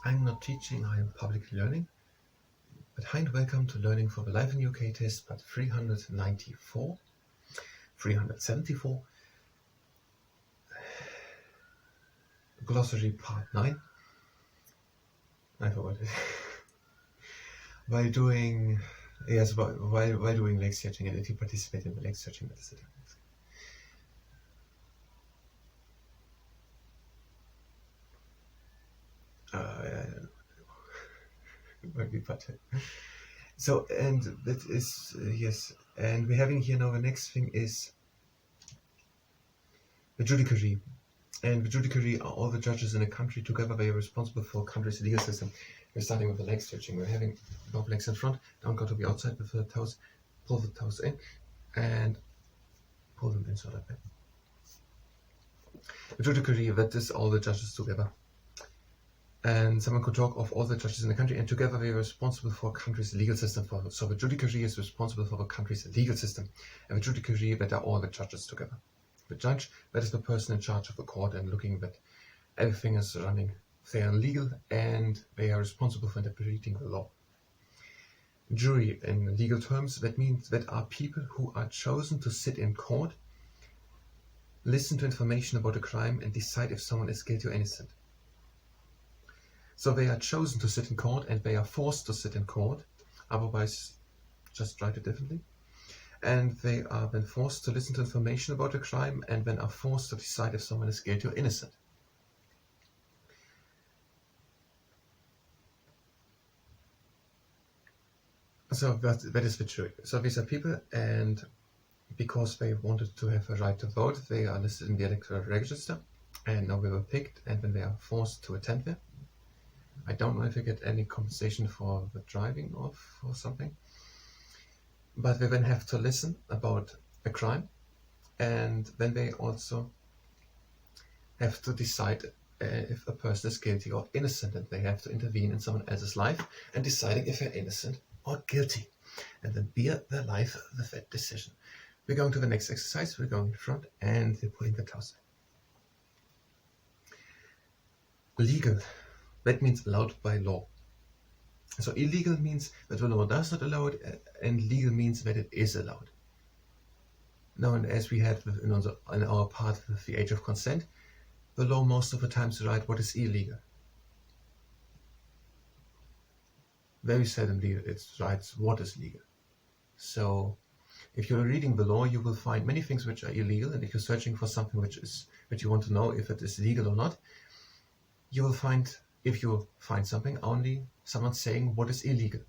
I'm not teaching, I am publicly learning. But hi and welcome to Learning for the Life in UK test, but 374, 374, Glossary part 9. I forgot it. While doing leg stretching, and if you participate in the leg stretching, that is it. So, and that is, yes, and we're having here now the next thing is the judiciary. And the judiciary are all the judges in a country together. They are responsible for a country's legal system. We're starting with the leg stretching. We're having both legs in front, don't go to the outside with the toes, pull the toes in, and pull them in, so like that. The judiciary, that is all the judges together. And someone could talk of all the judges in the country, and together they are responsible for a country's legal system. So the judiciary is responsible for the country's legal system. And the judiciary, that are all the judges together. The judge, that is the person in charge of the court and looking that everything is running fair and legal, and they are responsible for interpreting the law. Jury, in legal terms, that means that are people who are chosen to sit in court, listen to information about a crime, and decide if someone is guilty or innocent. So they are chosen to sit in court, and they are forced to sit in court, otherwise just write it differently. And they are then forced to listen to information about a crime, and then are forced to decide if someone is guilty or innocent. So that is the jury. So these are people, and because they wanted to have a right to vote, they are listed in the electoral register, and now they were picked, and then they are forced to attend there. I don't know if they get any compensation for the driving off or something. But they then have to listen about a crime, and then they also have to decide if a person is guilty or innocent, and they have to intervene in someone else's life and deciding if they're innocent or guilty, and then bear their life with that decision. We're going to the next exercise. We're going in front, and we're pulling the toes in. Legal, that means allowed by law. So illegal means that the law does not allow it, and legal means that it is allowed. Now, and as we had in our part with the age of consent, the law most of the times writes what is illegal. Very seldomly it writes what is legal. So if you're reading the law, you will find many things which are illegal, and if you're searching for something which you want to know if it is legal or not, you will find, if you find something, only someone saying what is illegal,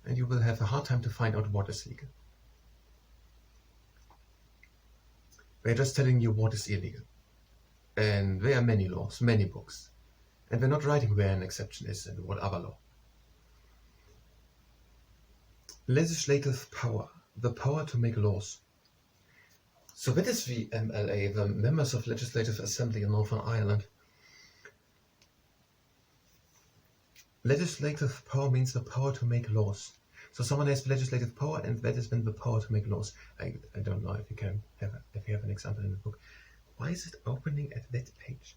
and you will have a hard time to find out what is legal. We're just telling you what is illegal, and there are many laws, many books, and we're not writing where an exception is and what other law. Legislative power, the power to make laws. So that is the MLA, the Members of Legislative Assembly in Northern Ireland. Legislative power means the power to make laws. So someone has legislative power, and that is then the power to make laws. I don't know if you have an example in the book. Why is it opening at that page?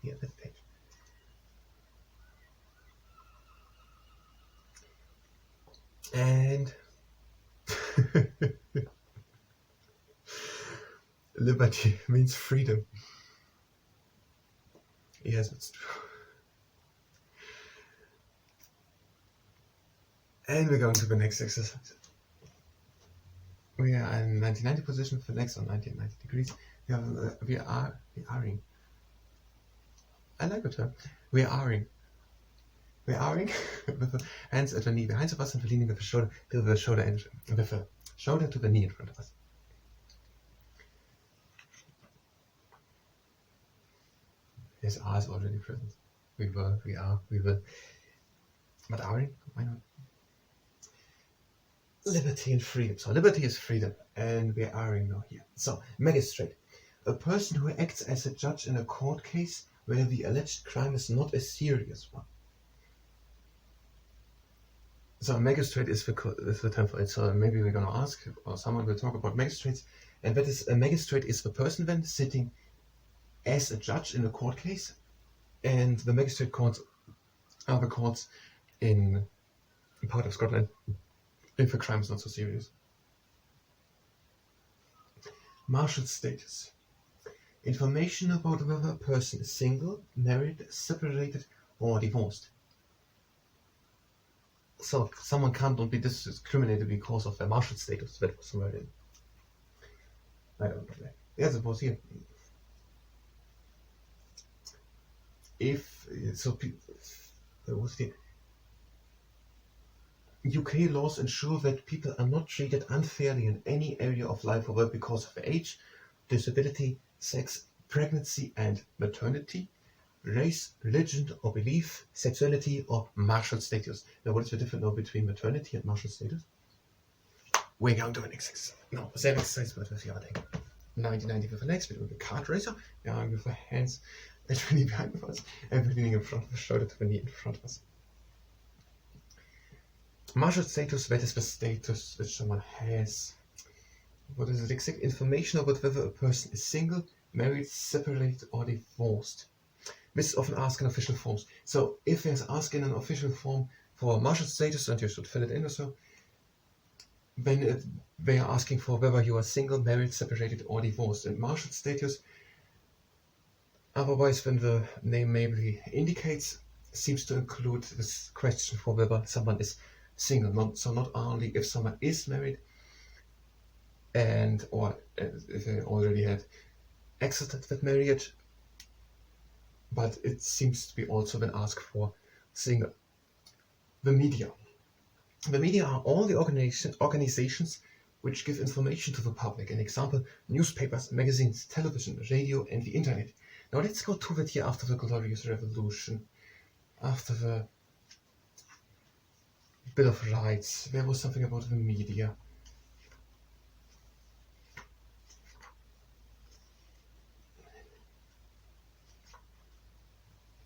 Yeah, that page. And liberty means freedom. Yes, it's true. And we're going to the next exercise. We are in 1990 position for legs on 90 degrees. We are R-ing. I like the term. We are R-ing. We are R-ing with the hands at the knee behind of us, and we're leaning with the shoulder to the shoulder to the knee in front of us. Yes, R is already present. We will. But R-ing, why not? Liberty and freedom. So liberty is freedom, and we are now here. So magistrate, a person who acts as a judge in a court case where the alleged crime is not a serious one. So a magistrate is the term for it. So maybe we're going to ask, or someone will talk about magistrates, and that is, a magistrate is the person then sitting as a judge in a court case, And the magistrate courts are the courts in part of Scotland if a crime is not so serious. Marital status. Information about whether a person is single, married, separated, or divorced. So someone can't be discriminated because of their marital status. That was somewhere in. I don't know. Yeah, suppose here. UK laws ensure that people are not treated unfairly in any area of life or work because of age, disability, sex, pregnancy and maternity, race, religion or belief, sexuality or marital status. Now, what is the difference now between maternity and marital status? We're going to an exercise. No, same exercise, but with the other thing. 90 with the legs, with the card racer, with the hands literally behind us, and leaning in front of the shoulder to the knee in front of us. Marital status, that is the status which someone has. What is it exact? Information about whether a person is single, married, separated, or divorced. This is often asked in official forms. So if there's asked in an official form for marital status, and you should fill it in or so, then they are asking for whether you are single, married, separated, or divorced. And marital status, otherwise when the name maybe indicates, seems to include this question for whether someone is single. So not only if someone is married or if they already had exited that marriage, but it seems to be also been asked for single. The media. The media are all the organizations which give information to the public. An example, newspapers, magazines, television, radio, and the internet. Now let's go to that here after the Glorious Revolution, after the Bill of Rights. There was something about the media.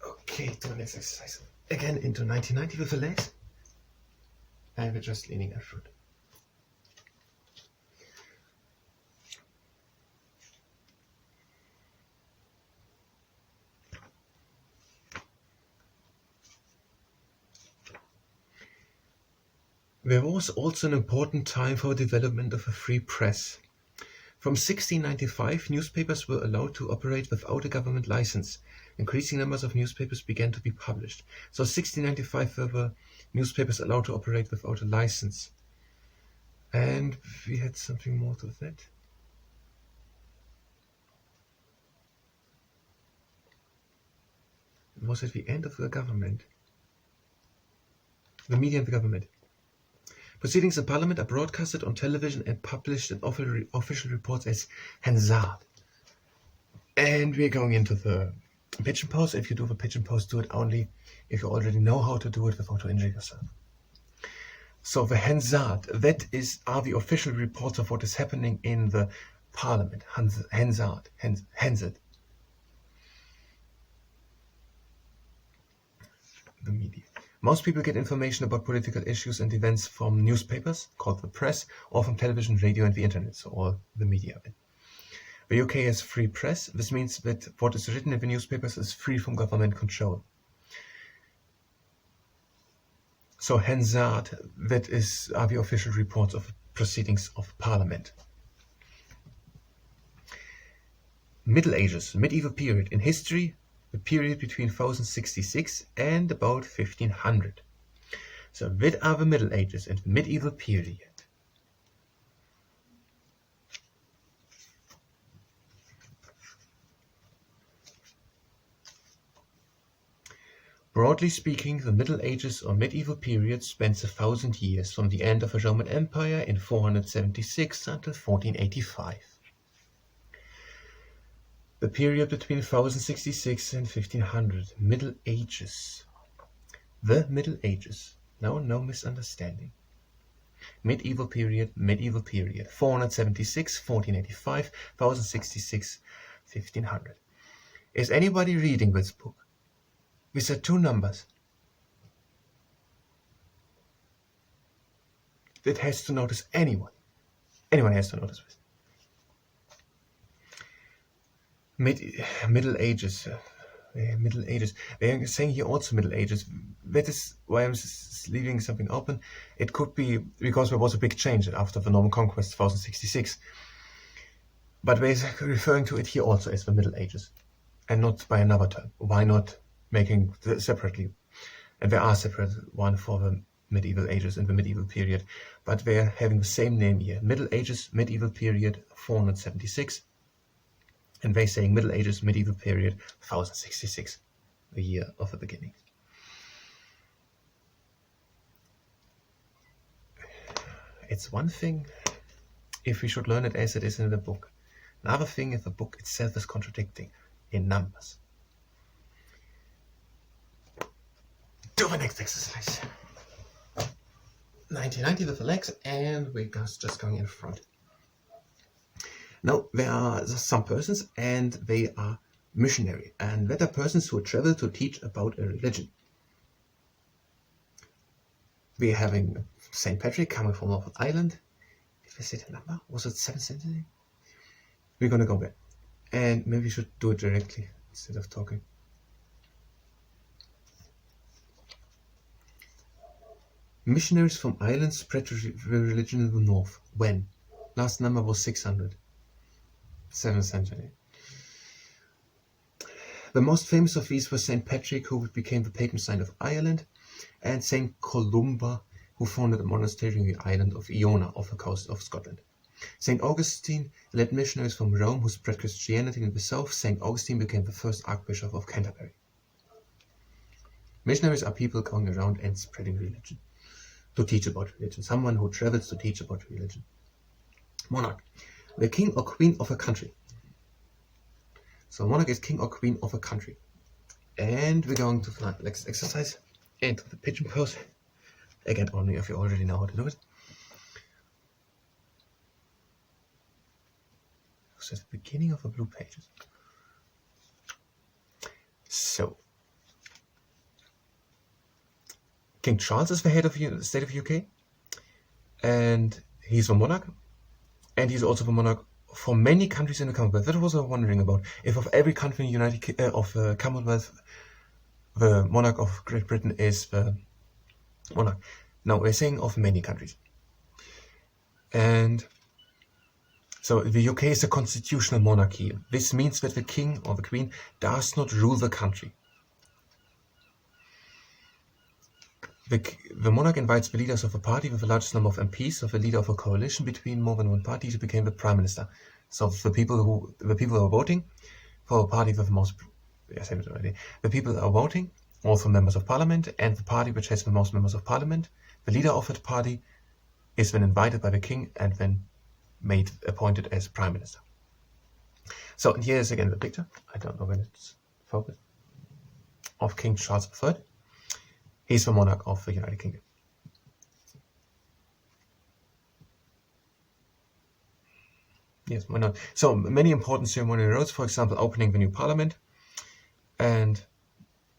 Okay, to the next exercise. Again into 1990 with the legs. And we're just leaning forward. There was also an important time for the development of a free press. From 1695, newspapers were allowed to operate without a government license. Increasing numbers of newspapers began to be published. So 1695 there were newspapers allowed to operate without a license. And we had something more to that. It was at the end of the government. The media and the government. Proceedings in Parliament are broadcasted on television and published in official reports as Hansard. And we're going into the pigeon pose. If you do the pigeon pose, do it only if you already know how to do it without to injure yourself. So the Hansard, that are the official reports of what is happening in the Parliament. Hansard. The media. Most people get information about political issues and events from newspapers, called the press, or from television, radio, and the internet, so all the media. The UK has free press. This means that what is written in the newspapers is free from government control. So Hansard, that are the official reports of proceedings of Parliament. Middle Ages, medieval period. In history, the period between 1066 and about 1500. So that are the Middle Ages and the medieval period. Broadly speaking, the Middle Ages or medieval period spans 1,000 years from the end of the Roman Empire in 476 until 1485. The period between 1066 and 1500, Middle Ages. The Middle Ages. No misunderstanding. Medieval period, 476, 1485, 1066, 1500. Is anybody reading this book? These are two numbers. It has to notice anyone. Anyone has to notice this. Middle Ages. Middle Ages. They're saying here also Middle Ages. That is why I'm leaving something open. It could be because there was a big change after the Norman Conquest, 1066. But we're referring to it here also as the Middle Ages, and not by another term. Why not making separately? And there are separate one for the medieval ages and the medieval period, but they're having the same name here. Middle Ages, medieval period, 476. And they're saying Middle Ages, medieval period, 1066, the year of the beginning. It's one thing if we should learn it as it is in the book. Another thing if the book itself is contradicting in numbers. Do the next exercise. 1990 with the legs, and we're just going in front. Now, there are some persons, and they are missionary, and that are persons who travel to teach about a religion. We're having St. Patrick coming from Northern Ireland. Did we say the number? Was it 7th century? We're going to go there. And maybe we should do it directly instead of talking. Missionaries from Ireland spread the religion in the north. When? Last number was 600. 7th century. The most famous of these were St. Patrick, who became the patron saint of Ireland, and St. Columba, who founded a monastery in the island of Iona off the coast of Scotland. St. Augustine led missionaries from Rome who spread Christianity in the south. St. Augustine became the first Archbishop of Canterbury. Missionaries are people going around and spreading religion, to teach about religion. Someone who travels to teach about religion. Monarch. The king or queen of a country. So monarch is king or queen of a country. And we're going to the next exercise into the pigeon pose. Again, only if you already know how to do it. So it's the beginning of the blue pages. So, King Charles is the head of the state of UK, and he's the monarch, and he's also the monarch for many countries in the Commonwealth. That was what I was wondering about. If of every country in the Commonwealth, the monarch of Great Britain is the monarch. Now we're saying of many countries, and so the UK is a constitutional monarchy. This means that the king or the queen does not rule the country. The monarch invites the leaders of a party with the largest number of MPs, of the leader of a coalition between more than one party, to become the prime minister. So the people who are voting for a party with the most, I said it already. The people are voting, also members of parliament, and the party which has the most members of parliament. The leader of that party is then invited by the king and then appointed as prime minister. So here is again the picture. I don't know when it's focused. Of King Charles III. He's the monarch of the United Kingdom. Yes, why not? So many important ceremonial roles, for example, opening the new parliament, and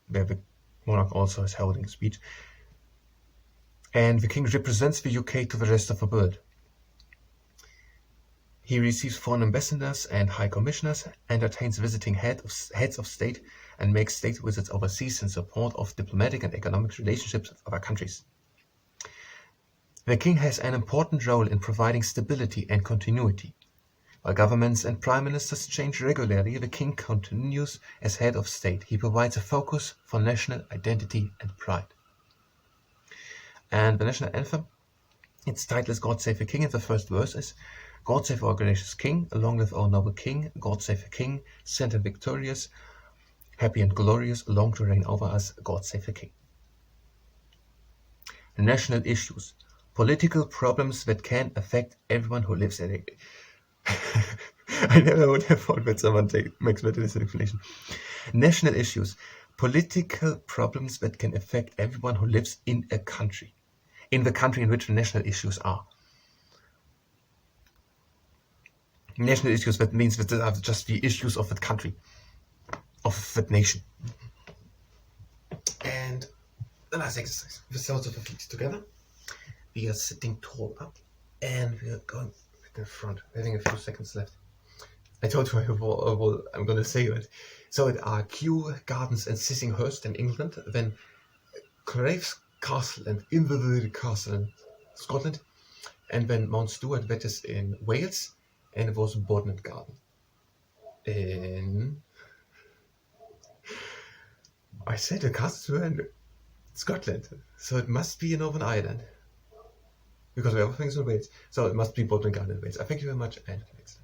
where the monarch also is holding a speech. And the king represents the UK to the rest of the world. He receives foreign ambassadors and high commissioners, entertains visiting heads of state, and makes state visits overseas in support of diplomatic and economic relationships with other countries. The king has an important role in providing stability and continuity. While governments and prime ministers change regularly, the king continues as head of state. He provides a focus for national identity and pride. And the national anthem, its title is God Save the King, and the first verse is God save our gracious King, long live our noble King, God save the King, sent and victorious, happy and glorious, long to reign over us, God save the King. National issues, political problems that can affect everyone who lives in it. I never would have thought that someone makes better this explanation. National issues, political problems that can affect everyone who lives in a country, in the country in which the national issues are. National issues, that means that they are just the issues of that country, of that nation. And the last exercise, the soles of the feet together. We are sitting tall up, and we are going in front, having a few seconds left. I told you what I'm going to say it. So it are Kew Gardens and Sissinghurst in England, then Craves Castle and Inverary Castle in Scotland, and then Mount Stuart, that is in Wales, and it was Bodmin Garden in... I said the castles were in Scotland, so it must be in Northern Ireland, because everything's in Wales, so it must be Bodmin Garden in Wales. I thank you very much, and thanks.